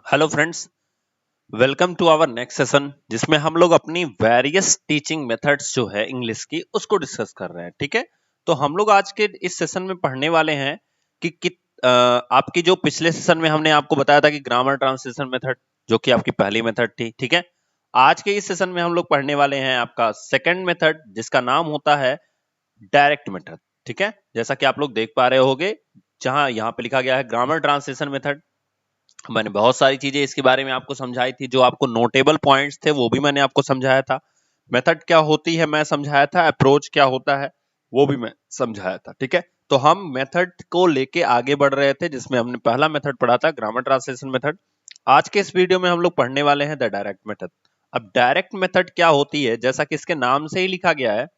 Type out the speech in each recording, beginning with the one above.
Hello friends, welcome to our next session जिसमें हम लोग अपनी वेरियस टीचिंग मेथड्स जो है इंग्लिश की उसको डिस्कस कर रहे हैं। ठीक है, तो हम लोग आज के इस सेशन में पढ़ने वाले हैं कि आपकी जो पिछले सेशन में हमने आपको बताया था कि ग्रामर ट्रांसलेशन मेथड जो कि आपकी पहली मेथड थी। ठीक है, आज के इस सेशन में हम लोग पढ़ने वाले हैं आपका सेकंड मेथड जिसका नाम होता है डायरेक्ट मेथड। ठीक है, जैसा कि आप लोग देख पा रहे होगे जहां यहाँ पे लिखा गया है ग्रामर ट्रांसलेशन मेथड। मैंने बहुत सारी चीजें इसके बारे में आपको समझाई थी, जो आपको नोटेबल पॉइंट्स थे वो भी मैंने आपको समझाया था। मेथड क्या होती है मैं समझाया था, अप्रोच क्या होता है वो भी मैं समझाया था। ठीक है, तो हम मेथड को लेके आगे बढ़ रहे थे जिसमें हमने पहला मेथड पढ़ा था ग्रामर ट्रांसलेशन मेथड। आज के इस वीडियो में हम लोग पढ़ने वाले हैं द डायरेक्ट मेथड। अब डायरेक्ट मेथड क्या होती है, जैसा कि इसके नाम से ही लिखा गया है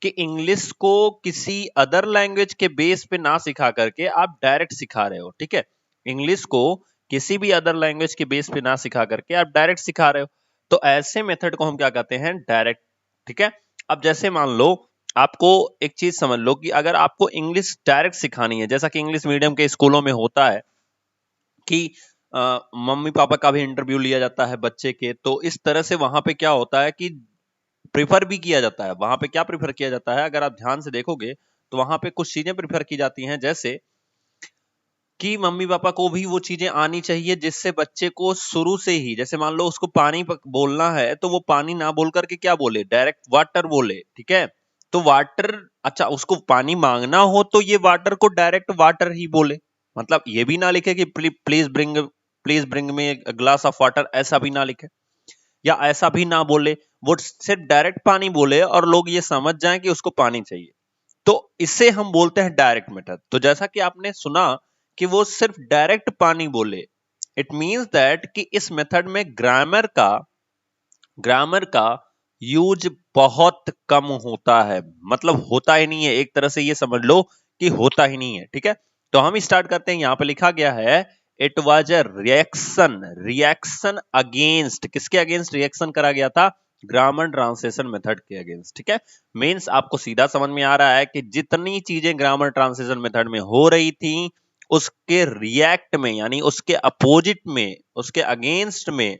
कि इंग्लिश को किसी अदर लैंग्वेज के बेस पे ना सिखा करके आप डायरेक्ट सिखा रहे हो। ठीक है, इंग्लिश को किसी भी अदर लैंग्वेज के बेस पे ना सिखा करके आप डायरेक्ट सिखा रहे हो, तो ऐसे मेथड को हम क्या कहते हैं, डायरेक्ट। ठीक है, अब जैसे मान लो आपको एक चीज समझ लो कि अगर आपको इंग्लिश डायरेक्ट सिखानी है, जैसा कि इंग्लिश मीडियम के स्कूलों में होता है कि मम्मी पापा का भी इंटरव्यू लिया जाता है बच्चे के, तो इस तरह से वहां पे क्या होता है कि प्रिफर भी किया जाता है। वहां पे क्या प्रिफर किया जाता है, अगर आप ध्यान से देखोगे तो वहां पे कुछ चीजें प्रिफर की जाती हैं, जैसे कि मम्मी पापा को भी वो चीजें आनी चाहिए जिससे बच्चे को शुरू से ही, जैसे मान लो उसको पानी बोलना है तो वो पानी ना बोल करके क्या बोले, डायरेक्ट वाटर बोले। ठीक है, तो वाटर, अच्छा उसको पानी मांगना हो तो ये वाटर को डायरेक्ट वाटर ही बोले। मतलब ये भी ना लिखे कि please bring me glass of water, ऐसा भी ना लिखे या ऐसा भी ना बोले, वो सिर्फ डायरेक्ट पानी बोले और लोग ये समझ जाएं कि उसको पानी चाहिए। तो इसे हम बोलते हैं डायरेक्ट मेथड। तो जैसा कि आपने सुना कि वो सिर्फ डायरेक्ट पानी बोले, इट मींस दैट कि इस मेथड में ग्रामर का यूज बहुत कम होता है, मतलब होता ही नहीं है। एक तरह से ये समझ लो कि होता ही नहीं है। ठीक है, तो हम स्टार्ट करते हैं। यहां पे लिखा गया है it was a reaction against, किसके अगेंस्ट रिएक्शन करा गया था, ग्रामर ट्रांसलेशन मेथड के अगेंस्ट। ठीक है, मींस आपको सीधा समझ में आ रहा है कि जितनी चीजें ग्रामर ट्रांसलेशन मेथड में हो रही थी उसके रिएक्ट में, यानी उसके अपोजिट में, उसके अगेंस्ट में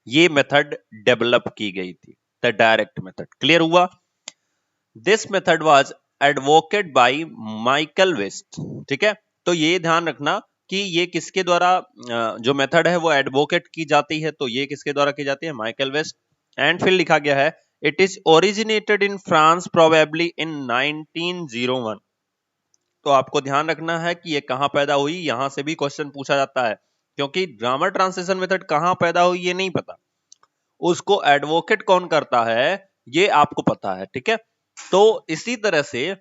ये मेथड डेवलप की गई थी, द डायरेक्ट मेथड। क्लियर हुआ? This method was advocate by Michael West. ठीक है, तो ये ध्यान रखना कि ये किसके द्वारा जो मेथड है वो एडवोकेट की जाती है, तो ये किसके द्वारा की जाती है, माइकल वेस्ट। एंड फिर लिखा गया है it is originated in France probably in 1901। तो आपको ध्यान रखना है कि ये कहां पैदा हुई, यहां से भी क्वेश्चन पूछा जाता है, क्योंकि ग्रामर ट्रांसलेशन मेथड कहां पैदा हुई ये नहीं पता, उसको एडवोकेट कौन करता है ये आपको पता है। ठीक है, तो इसी तरह से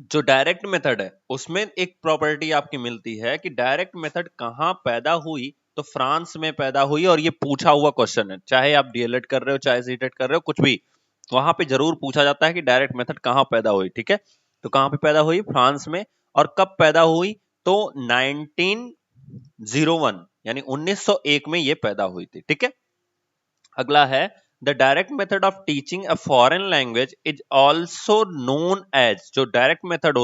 जो डायरेक्ट मेथड है उसमें एक प्रॉपर्टी आपकी मिलती है कि डायरेक्ट मेथड कहां पैदा हुई, तो फ्रांस में पैदा हुई। और ये पूछा हुआ क्वेश्चन है, चाहे आप डीएलएड कर रहे हो चाहे सीटेड कर रहे हो, कुछ भी वहां पे जरूर पूछा जाता है कि डायरेक्ट मेथड कहां पैदा हुई। ठीक है, तो कहां पे पैदा हुई, फ्रांस में। और कब पैदा हुई, तो 1901 यानी 1901 में ये पैदा हुई थी। ठीक है, अगला है the direct method of teaching a foreign language is also known as. जो डायरेक्ट मेथड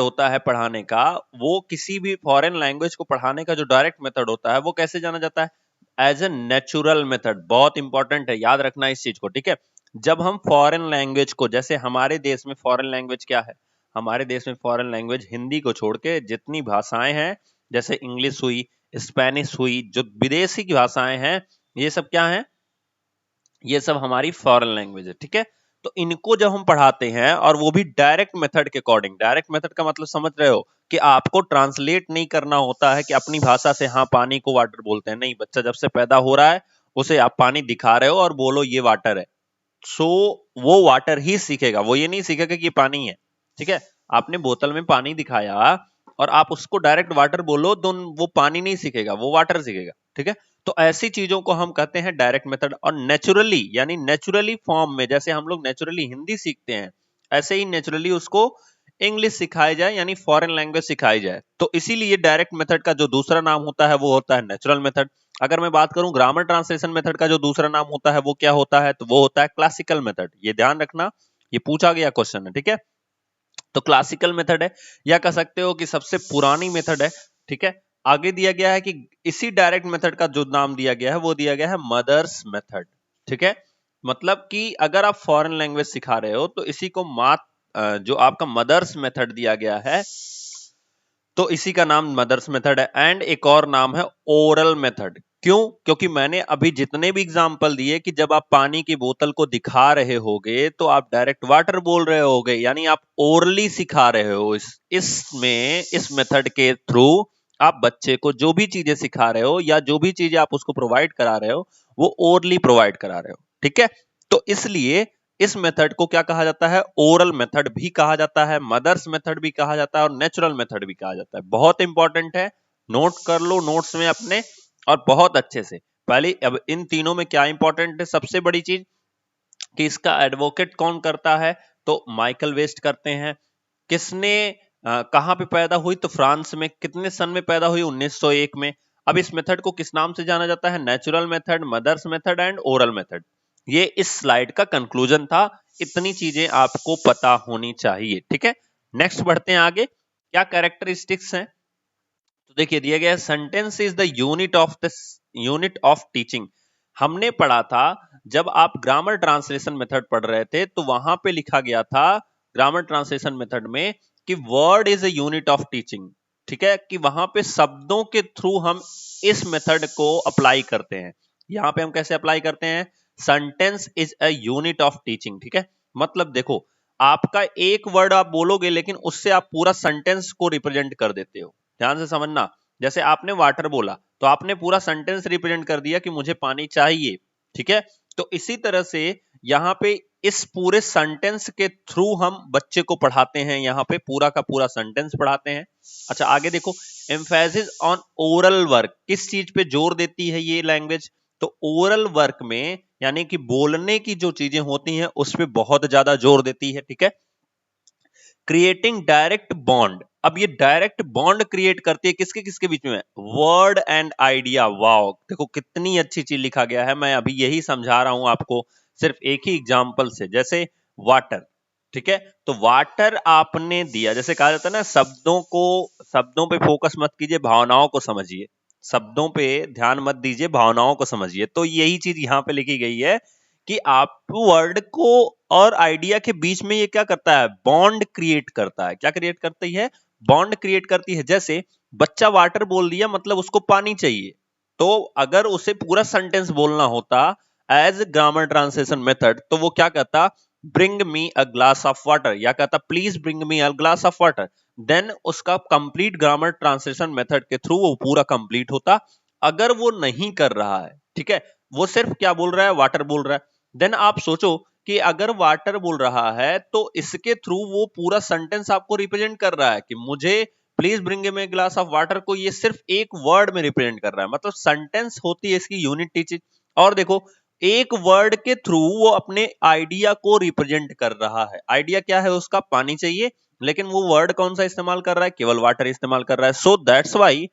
होता है पढ़ाने का, वो किसी भी फॉरेन लैंग्वेज को पढ़ाने का जो डायरेक्ट मेथड होता है वो कैसे जाना जाता है, एज ए नेचुरल मेथड। बहुत इंपॉर्टेंट है, याद रखना इस चीज को। ठीक है, जब हम फॉरेन लैंग्वेज को, जैसे हमारे देश में फॉरेन लैंग्वेज क्या है, हमारे देश में फॉरेन लैंग्वेज हिंदी को छोड़ के जितनी भाषाएं हैं, जैसे इंग्लिश हुई, स्पेनिश हुई, जो विदेशी की भाषाएं हैं, ये सब क्या है, ये सब हमारी फॉरेन लैंग्वेज है। ठीक है, तो इनको जब हम पढ़ाते हैं और वो भी डायरेक्ट मेथड के अकॉर्डिंग, डायरेक्ट मेथड का मतलब समझ रहे हो कि आपको ट्रांसलेट नहीं करना होता है कि अपनी भाषा से हाँ पानी को वाटर बोलते हैं, नहीं, बच्चा जब से पैदा हो रहा है उसे आप पानी दिखा रहे हो और बोलो ये वाटर है, सो वो वाटर ही सीखेगा, वो ये नहीं सीखेगा कि ये पानी है। ठीक है, आपने बोतल में पानी दिखाया और आप उसको डायरेक्ट वाटर बोलो तो वो पानी नहीं सीखेगा, वो वाटर सीखेगा। ठीक है, तो ऐसी चीजों को हम कहते हैं डायरेक्ट मेथड। और नेचुरली, यानी नेचुरली फॉर्म में, जैसे हम लोग नेचुरली हिंदी सीखते हैं ऐसे ही नेचुरली उसको इंग्लिश सिखाई जाए, यानी फॉरेन लैंग्वेज सिखाई जाए। तो इसीलिए डायरेक्ट मेथड का जो दूसरा नाम होता है वो होता है नेचुरल मेथड। अगर मैं बात करूं ग्रामर ट्रांसलेशन मेथड का जो दूसरा नाम होता है वो क्या होता है, तो वो होता है क्लासिकल मेथड। ये ध्यान रखना, ये पूछा गया क्वेश्चन है। ठीक है, तो क्लासिकल मेथड है, या कह सकते हो कि सबसे पुरानी मेथड है। ठीक है, आगे दिया गया है कि इसी डायरेक्ट मेथड का जो नाम दिया गया है वो दिया गया है मदर्स मेथड। ठीक है, मतलब कि अगर आप फॉरेन लैंग्वेज सिखा रहे हो तो इसी को जो आपका मदर्स मेथड दिया गया है तो इसी का नाम मदर्स मेथड है। एंड एक और नाम है ओरल मेथड। क्यों? क्योंकि मैंने अभी जितने भी एग्जांपल दिए कि जब आप पानी की बोतल को दिखा रहे होगे तो आप डायरेक्ट वाटर बोल रहे होगे, यानी आप ओरली सिखा रहे हो। इस मेथड के थ्रू आप बच्चे को जो भी चीजें सिखा रहे हो या जो भी चीजें आप उसको प्रोवाइड करा रहे हो वो ओरली प्रोवाइड करा रहे हो। ठीक है, तो इसलिए इस मेथड को क्या कहा जाता है? ओरल मेथड भी कहा जाता है, मदर्स मेथड भी कहा जाता है और नेचुरल मेथड भी कहा जाता है। बहुत इंपॉर्टेंट है, नोट कर लो नोट्स में अपने और बहुत अच्छे से। पहले अब इन तीनों में क्या इंपॉर्टेंट है? सबसे बड़ी चीज कि इसका एडवोकेट कौन करता है? तो माइकल वेस्ट करते हैं। किसने कहां पे पैदा हुई? तो फ्रांस में। कितने सन में पैदा हुई? 1901 में। अब इस मेथड को किस नाम से जाना जाता है? Natural method, mothers method and oral method. ये इस स्लाइड का कंक्लूजन था। इतनी चीजें आपको पता होनी चाहिए। ठीक है, नेक्स्ट बढ़ते हैं आगे। क्या कैरेक्टरिस्टिक्स हैं? तो देखिए दिया गया है sentence is the unit of teaching. हमने पढ़ा था जब आप ग्रामर ट्रांसलेशन मेथड पढ़ रहे थे तो वहां पे लिखा गया था ग्रामर ट्रांसलेशन मेथड में कि word is a unit of teaching. ठीक है, कि वहां पे शब्दों के थ्रू हम इस मेथड को अप्लाई करते हैं। यहां पे हम कैसे अप्लाई करते हैं? Sentence is a unit of teaching. ठीक है, मतलब देखो आपका एक वर्ड आप बोलोगे लेकिन उससे आप पूरा सेंटेंस को रिप्रेजेंट कर देते हो। ध्यान से समझना, जैसे आपने वाटर बोला तो आपने पूरा सेंटेंस रिप्रेजेंट कर दिया कि मुझे पानी चाहिए। ठीक है, तो इसी तरह से यहाँ पे इस पूरे सेंटेंस के थ्रू हम बच्चे को पढ़ाते हैं। यहाँ पे पूरा का पूरा सेंटेंस पढ़ाते हैं। अच्छा आगे देखो, एम्फेसिस ऑन ओरल वर्क। किस चीज पे जोर देती है ये लैंग्वेज? तो ओरल वर्क में, यानी कि बोलने की जो चीजें होती हैं उस पर बहुत ज्यादा जोर देती है। ठीक है, क्रिएटिंग डायरेक्ट बॉन्ड। अब ये डायरेक्ट बॉन्ड क्रिएट करती है किसके किसके बीच में? Word and idea. वाओ, देखो कितनी अच्छी चीज लिखा गया है। मैं अभी यही समझा रहा हूं आपको सिर्फ एक ही एग्जांपल से। जैसे वाटर, ठीक है, तो वाटर आपने दिया, जैसे कहा जाता है ना शब्दों पे फोकस मत कीजिए, भावनाओं को समझिए। शब्दों पे ध्यान मत दीजिए, भावनाओं को समझिए। तो यही चीज यहाँ पे लिखी गई है कि आप वर्ड को और आइडिया के बीच में ये क्या करता है? बॉन्ड क्रिएट करता है। क्या क्रिएट करती है? बॉन्ड क्रिएट करती है। जैसे बच्चा वाटर बोल दिया, मतलब उसको पानी चाहिए। तो अगर उसे पूरा सेंटेंस बोलना होता एज ग्रामर ट्रांसलेशन मेथड तो वो क्या कहता? Bring me a glass of water, या कहता please bring me a glass of water. Then उसका कंप्लीट ग्रामर ट्रांसलेशन मेथड के थ्रू वो पूरा कंप्लीट होता। अगर वो नहीं कर रहा है, ठीक है, वो सिर्फ क्या बोल रहा है? वाटर बोल रहा है। देन आप सोचो कि अगर वाटर बोल रहा है तो इसके थ्रू वो पूरा सेंटेंस आपको रिप्रेजेंट कर रहा है कि मुझे please bring me glass of water को ये सिर्फ एक वर्ड में रिप्रेजेंट कर रहा है। मतलब सेंटेंस होती है इसकी यूनिट टीचिंग। और देखो एक वर्ड के थ्रू वो अपने आइडिया को रिप्रेजेंट कर रहा है। आइडिया क्या है उसका? पानी चाहिए, लेकिन वो वर्ड कौन सा इस्तेमाल कर रहा है? केवल वाटर इस्तेमाल कर रहा है। सो दैट्स वाई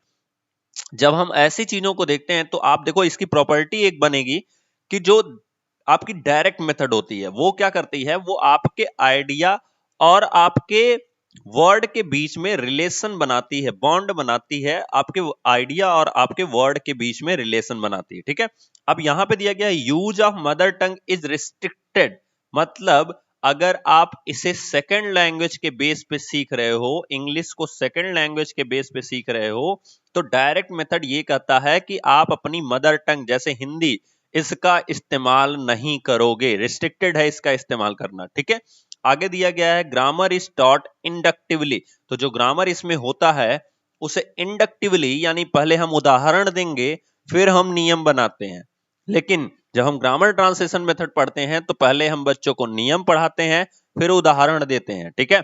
जब हम ऐसी चीजों को देखते हैं तो आप देखो इसकी प्रॉपर्टी एक बनेगी कि जो आपकी डायरेक्ट मेथड होती है वो क्या करती है? वो आपके आइडिया और आपके वर्ड के बीच में रिलेशन बनाती है, बॉन्ड बनाती है। आपके आइडिया और आपके वर्ड के बीच में रिलेशन बनाती है। ठीक है, अब यहां पे दिया गया है use of mother tongue is restricted. मतलब अगर आप इसे सेकंड लैंग्वेज के बेस पे सीख रहे हो, इंग्लिश को सेकंड लैंग्वेज के बेस पे सीख रहे हो, तो डायरेक्ट मेथड ये कहता है कि आप अपनी मदर टंग जैसे हिंदी इसका इस्तेमाल नहीं करोगे। रिस्ट्रिक्टेड है इसका इस्तेमाल करना। ठीक है, आगे दिया गया है ग्रामर इज टॉट इंडक्टिवली। तो जो ग्रामर इसमें होता है उसे इंडक्टिवली, यानी पहले हम उदाहरण देंगे फिर हम नियम बनाते हैं। लेकिन जब हम ग्रामर ट्रांसलेशन मेथड पढ़ते हैं तो पहले हम बच्चों को नियम पढ़ाते हैं फिर उदाहरण देते हैं। ठीक है,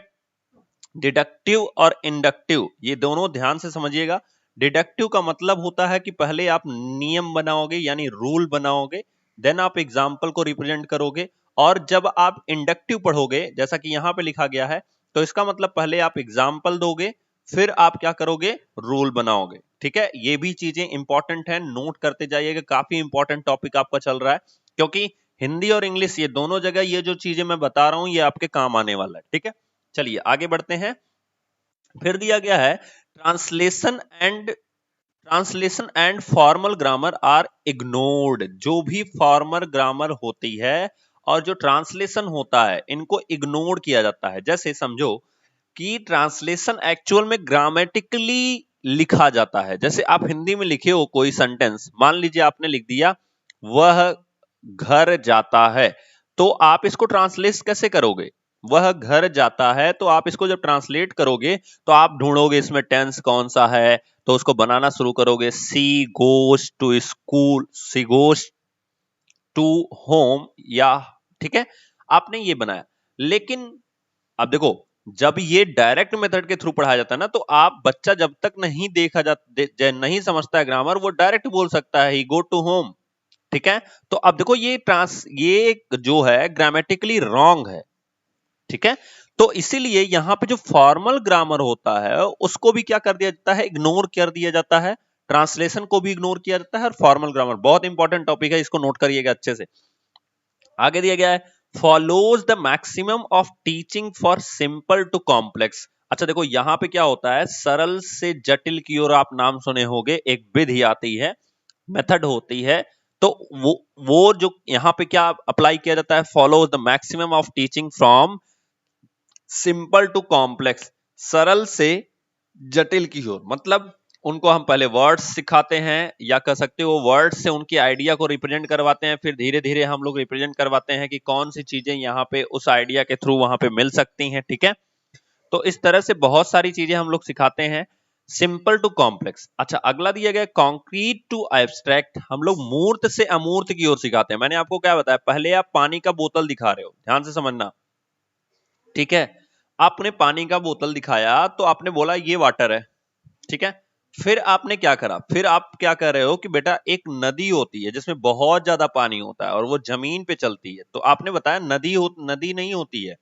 डिडक्टिव और इंडक्टिव ये दोनों ध्यान से समझिएगा। डिडक्टिव का मतलब होता है कि पहले आप नियम बनाओगे यानी रूल बनाओगे, देन आप एग्जाम्पल को रिप्रेजेंट करोगे। और जब आप इंडक्टिव पढ़ोगे जैसा कि यहां पे लिखा गया है तो इसका मतलब पहले आप एग्जाम्पल दोगे फिर आप क्या करोगे? रूल बनाओगे। ठीक है, ये भी चीजें इंपॉर्टेंट है, नोट करते जाइएगा। काफी इंपॉर्टेंट टॉपिक आपका चल रहा है क्योंकि हिंदी और इंग्लिश ये दोनों जगह ये जो चीजें मैं बता रहा हूं ये आपके काम आने वाला है। ठीक है, चलिए आगे बढ़ते हैं। फिर दिया गया है translation and translation and formal grammar are ignored. जो भी फॉर्मल ग्रामर होती है और जो ट्रांसलेशन होता है इनको इग्नोर किया जाता है। जैसे समझो कि ट्रांसलेशन एक्चुअल में ग्रामेटिकली लिखा जाता है। जैसे आप हिंदी में लिखे हो कोई सेंटेंस, मान लीजिए आपने लिख दिया वह घर जाता है, तो आप इसको ट्रांसलेट कैसे करोगे? वह घर जाता है, तो आप इसको जब ट्रांसलेट करोगे तो आप ढूंढोगे इसमें टेंस कौन सा है, तो उसको बनाना शुरू करोगे। She goes to school, she goes to home, या ठीक है, आपने ये बनाया। लेकिन अब देखो, जब ये डायरेक्ट मेथड के थ्रू पढ़ाया जाता है ना, तो आप बच्चा जब तक नहीं देखा जाता, नहीं समझता है ग्रामर, वो डायरेक्ट बोल सकता है ही गो टू होम। ठीक है, तो अब देखो ये जो है ग्रामेटिकली रॉन्ग है। ठीक है, तो इसीलिए यहां पे जो फॉर्मल ग्रामर होता है उसको भी क्या कर दिया जाता है, इग्नोर कर दिया जाता है। ट्रांसलेशन को भी इग्नोर किया जाता है और फॉर्मल ग्रामर, बहुत इंपॉर्टेंट टॉपिक है, इसको नोट करिएगा अच्छे से। आगे दिया गया है follows the maximum of teaching for simple to complex. अच्छा देखो, यहां पे क्या होता है, सरल से जटिल की ओर आप नाम सुने होंगे, एक विधि आती है, मेथड होती है। तो वो जो यहां पे क्या अप्लाई किया जाता है, follows the maximum of teaching from simple to complex, सरल से जटिल की ओर। मतलब उनको हम पहले वर्ड्स सिखाते हैं, या कह सकते हो वर्ड्स से उनकी आइडिया को रिप्रेजेंट करवाते हैं, फिर धीरे धीरे हम लोग रिप्रेजेंट करवाते हैं कि कौन सी चीजें यहाँ पे उस आइडिया के थ्रू वहां पे मिल सकती हैं। ठीक है, तो इस तरह से बहुत सारी चीजें हम लोग सिखाते हैं, सिंपल टू कॉम्प्लेक्स। अच्छा, अगला दिया गया कॉन्क्रीट टू एब्स्ट्रैक्ट, हम लोग मूर्त से अमूर्त की ओर सिखाते हैं। मैंने आपको क्या बताया, पहले आप पानी का बोतल दिखा रहे हो, ध्यान से समझना। ठीक है, आपने पानी का बोतल दिखाया तो आपने बोला ये वाटर है। ठीक है, फिर आपने क्या करा, फिर आप क्या कर रहे हो कि बेटा एक नदी होती है जिसमें बहुत ज्यादा पानी होता है और वो जमीन पे चलती है, तो आपने बताया नदी नहीं होती है,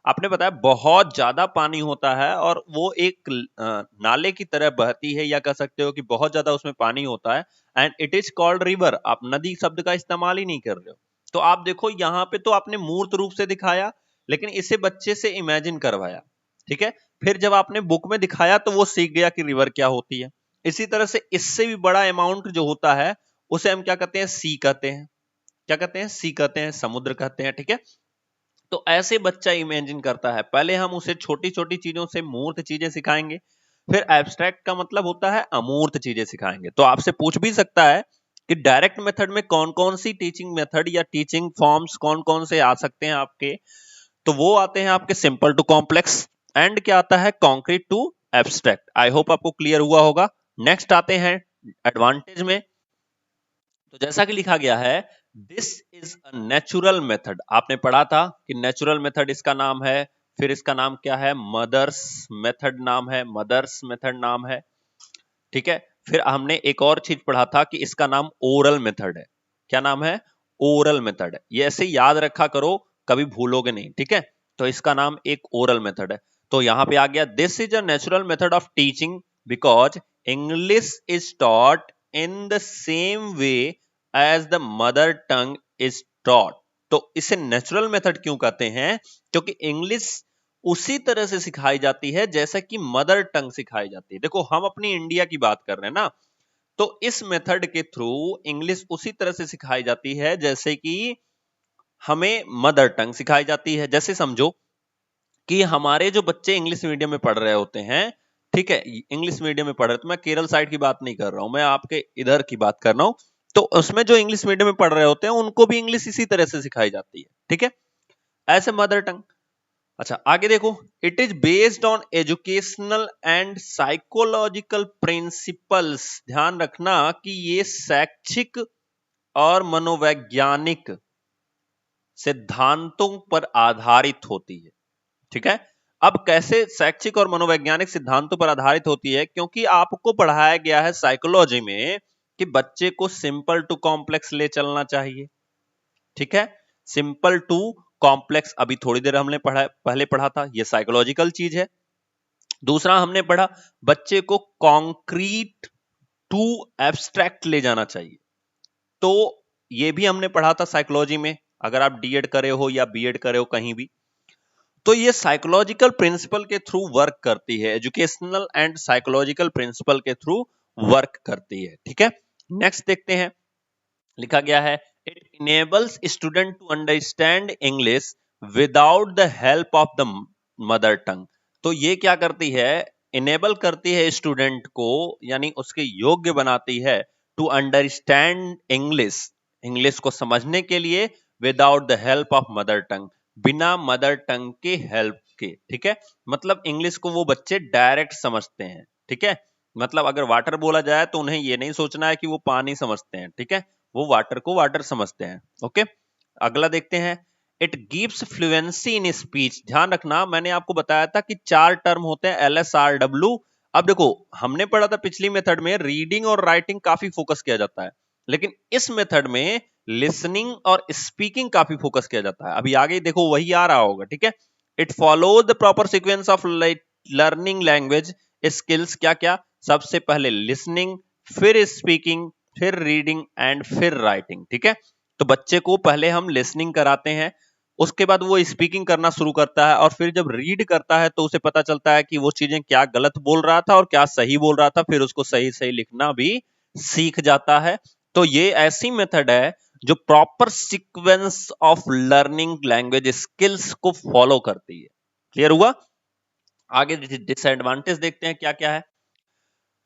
आपने बताया बहुत ज्यादा पानी होता है और वो एक नाले की तरह बहती है, या कह सकते हो कि बहुत ज्यादा उसमें पानी होता है, and it is called river. आप नदी शब्द का इस्तेमाल ही नहीं कर रहे हो। तो आप देखो यहाँ पे तो आपने मूर्त रूप से दिखाया, लेकिन इसे बच्चे से इमेजिन करवाया। ठीक है, फिर जब आपने बुक में दिखाया तो वो सीख गया कि रिवर क्या होती है। इसी तरह से इससे भी बड़ा अमाउंट जो होता है उसे हम क्या कहते हैं, सी कहते हैं। क्या कहते हैं, सी कहते हैं, समुद्र कहते हैं। ठीक है, तो ऐसे बच्चा इमेजिन करता है। पहले हम उसे छोटी छोटी चीजों से मूर्त चीजें सिखाएंगे, फिर एब्स्ट्रैक्ट का मतलब होता है अमूर्त चीजें सिखाएंगे। तो आपसे पूछ भी सकता है कि डायरेक्ट मेथड में कौन कौन सी टीचिंग मेथड या टीचिंग फॉर्म्स कौन कौन से आ सकते हैं आपके, तो वो आते हैं आपके सिंपल टू कॉम्प्लेक्स, एंड क्या आता है, concrete to abstract. I hope आपको क्लियर हुआ होगा। नेक्स्ट आते हैं एडवांटेज में। तो जैसा कि लिखा गया है, this is a natural method. आपने पढ़ा था कि नेचुरल मेथड इसका नाम है, फिर इसका नाम क्या है, मदर्स मेथड नाम है, मदर्स मेथड नाम है। ठीक है, फिर हमने एक और चीज पढ़ा था कि इसका नाम ओरल मेथड है। क्या नाम है, ओरल मेथड है। ये ऐसे याद रखा करो, कभी भूलोगे नहीं। ठीक है, तो इसका नाम एक ओरल मेथड है। तो यहां पे आ गया, this is a natural method of teaching because English is taught in the same way as the mother tongue is taught. तो इसे नेचुरल मेथड क्यों कहते हैं, क्योंकि इंग्लिश उसी तरह से सिखाई जाती है जैसा कि मदर टंग सिखाई जाती है। देखो, हम अपनी इंडिया की बात कर रहे हैं ना, तो इस मेथड के थ्रू इंग्लिश उसी तरह से सिखाई जाती है जैसे कि हमें मदर टंग सिखाई जाती है। जैसे समझो कि हमारे जो बच्चे इंग्लिश मीडियम में पढ़ रहे होते हैं, ठीक है, इंग्लिश मीडियम में पढ़ रहे, तो मैं केरल साइड की बात नहीं कर रहा हूं, मैं आपके इधर की बात कर रहा हूं। तो उसमें जो इंग्लिश मीडियम में पढ़ रहे होते हैं उनको भी इंग्लिश इसी तरह से सिखाई जाती है। ठीक है, ऐसे मदर टंग। अच्छा, आगे देखो, it is based on educational and psychological principles. ध्यान रखना कि ये शैक्षिक और मनोवैज्ञानिक सिद्धांतों पर आधारित होती है। ठीक है, अब कैसे शैक्षिक और मनोवैज्ञानिक सिद्धांतों पर आधारित होती है, क्योंकि आपको पढ़ाया गया है साइकोलॉजी में कि बच्चे को सिंपल टू कॉम्प्लेक्स ले चलना चाहिए। ठीक है, सिंपल टू कॉम्प्लेक्स अभी थोड़ी देर हमने पहले पढ़ा था, ये साइकोलॉजिकल चीज है। दूसरा हमने पढ़ा बच्चे को कॉन्क्रीट टू एब्स्ट्रैक्ट ले जाना चाहिए, तो ये भी हमने पढ़ा था साइकोलॉजी में, अगर आप डीएड करे हो या बीएड करे हो कहीं भी। तो ये साइकोलॉजिकल प्रिंसिपल के थ्रू वर्क करती है, एजुकेशनल एंड साइकोलॉजिकल प्रिंसिपल के थ्रू वर्क करती है, ठीक है। नेक्स्ट देखते हैं, लिखा गया है it enables student to understand English without the help of the mother tongue. तो ये क्या करती है, इनेबल करती है स्टूडेंट को, यानी उसके योग्य बनाती है टू अंडरस्टैंड इंग्लिश, इंग्लिश को समझने के लिए without the help of mother tongue, बिना मदर टंग के हेल्प के, ठीक है। मतलब इंग्लिश को वो बच्चे डायरेक्ट समझते हैं, ठीक है। मतलब अगर वाटर बोला जाए तो उन्हें ये नहीं सोचना है कि वो पानी समझते हैं, ठीक है, वो वाटर को वाटर समझते हैं। ओके, अगला देखते हैं, it gives fluency in speech. ध्यान रखना, मैंने आपको बताया था कि 4 टर्म होते हैं, LSRW। अब देखो, हमने पढ़ा था पिछली मेथड में रीडिंग और राइटिंग काफी फोकस किया जाता है, लेकिन इस मेथड में लिसनिंग और स्पीकिंग काफी फोकस किया जाता है। अभी आगे देखो वही आ रहा होगा, ठीक है। It follows the proper sequence of learning language skills. क्या क्या, सबसे पहले लिसनिंग, फिर स्पीकिंग, फिर रीडिंग एंड फिर राइटिंग, ठीक है। तो बच्चे को पहले हम लिसनिंग कराते हैं, उसके बाद वो स्पीकिंग करना शुरू करता है, और फिर जब रीड करता है तो उसे पता चलता है कि वो चीजें क्या गलत बोल रहा था और क्या सही बोल रहा था, फिर उसको सही सही लिखना भी सीख जाता है। तो ये ऐसी मेथड है जो proper sequence of learning language skills को फॉलो करती है। क्लियर हुआ? आगे डिसएडवांटेज देखते हैं क्या क्या है।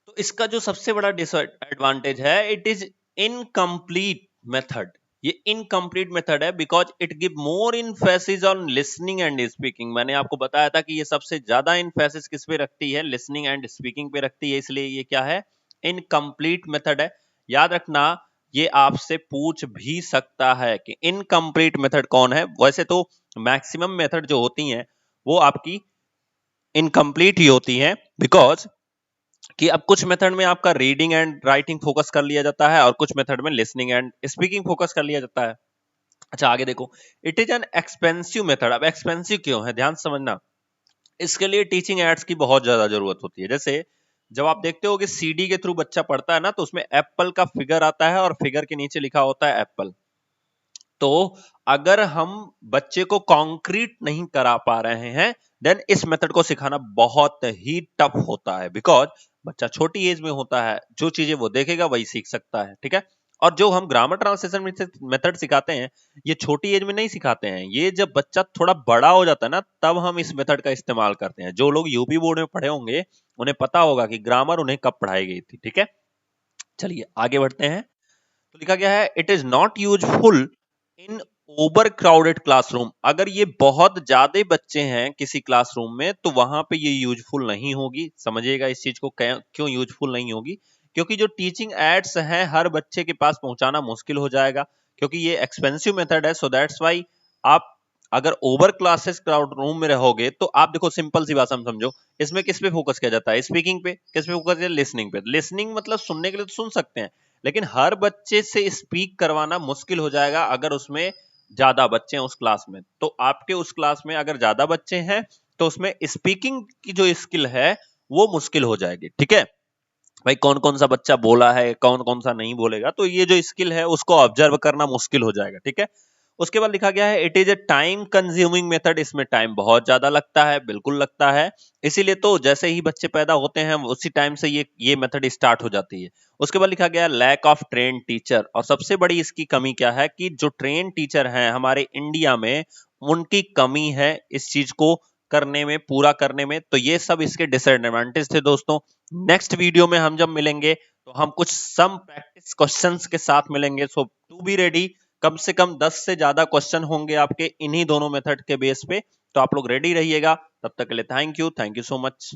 तो इसका जो सबसे बड़ा डिसएडवांटेज है, इट इज इनकम्प्लीट मेथड। ये इनकम्प्लीट मेथड है because it give more emphasis on listening and speaking. मैंने आपको बताया था कि ये सबसे ज्यादा इनफेसिस किस पे रखती है, लिसनिंग एंड स्पीकिंग पे रखती है, इसलिए ये क्या है, इनकम्प्लीट मेथड है। याद रखना, ये आपसे पूछ भी सकता है कि इनकम्प्लीट मेथड कौन है। वैसे तो मैक्सिमम मेथड जो होती हैं वो आपकी इनकम्प्लीट ही होती हैं, बिकॉज कि अब कुछ मेथड में आपका रीडिंग एंड राइटिंग फोकस कर लिया जाता है और कुछ मेथड में लिसनिंग एंड स्पीकिंग फोकस कर लिया जाता है। अच्छा, आगे देखो, it is an expensive method. अब एक्सपेंसिव क्यों है, ध्यान समझना। इसके लिए टीचिंग एड्स की बहुत ज्यादा जरूरत होती है। जैसे जब आप देखते हो कि सीडी के थ्रू बच्चा पढ़ता है ना, तो उसमें एप्पल का फिगर आता है और फिगर के नीचे लिखा होता है एप्पल। तो अगर हम बच्चे को कॉन्क्रीट नहीं करा पा रहे हैं, देन इस मेथड को सिखाना बहुत ही टफ होता है, बिकॉज बच्चा छोटी एज में होता है, जो चीजें वो देखेगा वही सीख सकता है, ठीक है। और जो हम ग्रामर ट्रांसलेशन मेथड सिखाते हैं, ये छोटी एज में नहीं सिखाते हैं, ये जब बच्चा थोड़ा बड़ा हो जाता है ना, तब हम इस मेथड का इस्तेमाल करते हैं। जो लोग यूपी बोर्ड में पढ़े होंगे उन्हें पता होगा कि ग्रामर उन्हें कब पढ़ाई गई थी, ठीक है। चलिए आगे बढ़ते हैं। तो लिखा गया है, it is not useful in over crowded classroom. अगर ये बहुत ज्यादा बच्चे हैं किसी क्लासरूम में, तो वहां पे ये यूजफुल नहीं होगी। समझिएगा इस चीज को, क्यों यूजफुल नहीं होगी, क्योंकि जो टीचिंग एड्स हैं हर बच्चे के पास पहुंचाना मुश्किल हो जाएगा, क्योंकि ये एक्सपेंसिव मेथड है। सो दैट्स वाई आप अगर ओवर क्लासेस क्राउड रूम में रहोगे, तो आप देखो, सिंपल सी बात हम समझो, इसमें किस पे फोकस किया जाता है, स्पीकिंग पे। किस पे फोकस किया, लिसनिंग पे। लिसनिंग मतलब सुनने के लिए तो सुन सकते हैं, लेकिन हर बच्चे से स्पीक करवाना मुश्किल हो जाएगा अगर उसमें ज्यादा बच्चे हैं उस क्लास में। तो आपके उस क्लास में अगर ज्यादा बच्चे हैं, तो उसमें स्पीकिंग की जो स्किल है वो मुश्किल हो जाएगी, ठीक है। भाई कौन कौन सा बच्चा बोला है, कौन कौन सा नहीं बोलेगा, तो ये जो स्किल है उसको ऑब्जर्व करना मुश्किल हो जाएगा, ठीक है। उसके बाद लिखा गया है, it is a time consuming method. इसमें टाइम बहुत ज्यादा लगता है, बिल्कुल लगता है। इसीलिए तो जैसे ही बच्चे पैदा होते हैं उसी टाइम से ये मेथड स्टार्ट हो जाती है। उसके बाद लिखा गया, लैक ऑफ ट्रेन टीचर। और सबसे बड़ी इसकी कमी क्या है कि जो ट्रेन टीचर हैं हमारे इंडिया में, उनकी कमी है इस चीज को करने में, पूरा करने में। तो ये सब इसके डिसएडवांटेज थे दोस्तों। नेक्स्ट वीडियो में हम जब मिलेंगे तो हम कुछ सम प्रैक्टिस क्वेश्चंस के साथ मिलेंगे। सो टू बी रेडी, कम से कम 10 से ज्यादा क्वेश्चन होंगे आपके इन्हीं दोनों मेथड के बेस पे। तो आप लोग रेडी रहिएगा। तब तक के लिए थैंक यू सो मच।